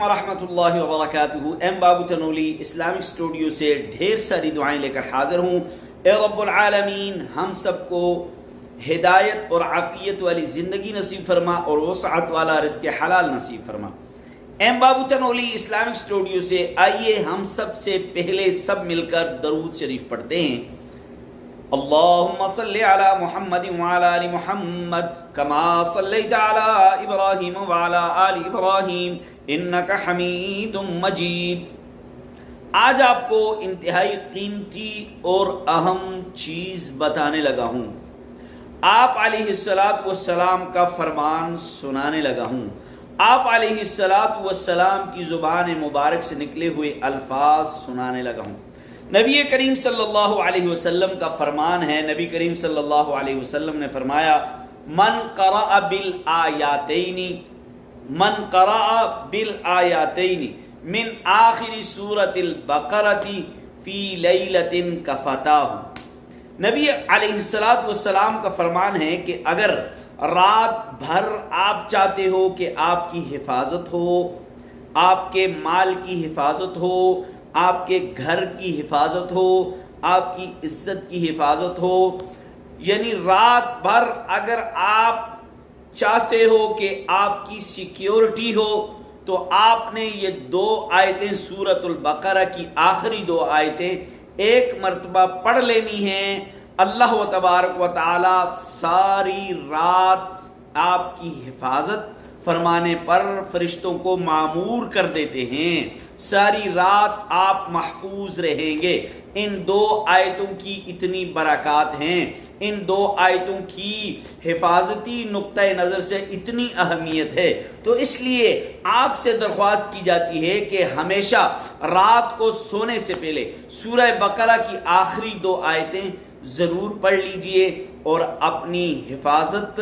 वरहमतुल्लाहि वबरकातुहू। एम बाबू Tanoli Islamic studio से ढेर सारी दुआएं लेकर हाजिर हूँ। ए रब्बुल आलमीन हम सबको हिदायत और आफियत वाली ज़िंदगी नसीब फरमा और वसाअत वाला रिज़्क़ हलाल नसीब फरमा। एम बाबू तनोली इस्लामिक स्टूडियो से आइए हम सब से पहले सब मिलकर दरूद शरीफ पढ़ते हैं। अल्लाहुम्मा सल्लि अला मुहम्मद व अला आलि मुहम्मद कमा सल्लैता अला इब्राहीम व अला आलि इब्राहीम इन्नका हमीदुम मजीद। आज आपको इंतहाई कीमती और अहम चीज़ बताने लगा हूँ। आप अलैहिस्सलातु वस्सलाम का फरमान सुनाने लगा हूँ। आप अलैहिस्सलातु वस्सलाम की ज़ुबान मुबारक से निकले हुए अल्फाज सुनाने लगा हूँ। नबी करीम सल्लल्लाहु अलैहि वसल्लम का फरमान है। नबी करीम सल्लल्लाहु अलैहि वसल्लम ने फरमाया, मन क़राअ बिल आयातैनी मिन आखिरी सूरतिल बकरती फी लैलतिन कफ़ताहु। नबी अलैहिस्सलातु वस्सलाम का फरमान है कि अगर रात भर आप चाहते हो कि आपकी हिफाजत हो, आपके माल की हिफाजत हो, आपके घर की हिफाजत हो, आपकी इज्जत की हिफाजत हो, यानी रात भर अगर आप चाहते हो कि आपकी सिक्योरिटी हो, तो आपने ये दो आयतें सूरतुल बकरा की आखिरी दो आयतें एक मर्तबा पढ़ लेनी हैं। अल्लाह तबारक व तआला सारी रात आपकी हिफाजत फरमाने पर फरिश्तों को मामूर कर देते हैं। सारी रात आप महफूज रहेंगे। इन दो आयतों की इतनी बरक़ात हैं, इन दो आयतों की हिफाजती नुक्ता नज़र से इतनी अहमियत है, तो इसलिए आपसे दरख्वास्त की जाती है कि हमेशा रात को सोने से पहले सूरह बकरा की आखिरी दो आयतें ज़रूर पढ़ लीजिए और अपनी हिफाजत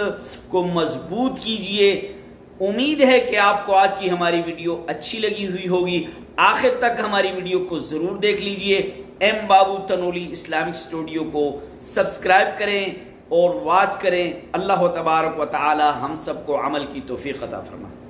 को मजबूत कीजिए। उम्मीद है कि आपको आज की हमारी वीडियो अच्छी लगी हुई होगी। आखिर तक हमारी वीडियो को ज़रूर देख लीजिए। एम बाबू तनोली इस्लामिक स्टूडियो को सब्सक्राइब करें और वाच करें। अल्लाह तबारक व तआला हम सबको अमल की तौफीक अता फरमाए।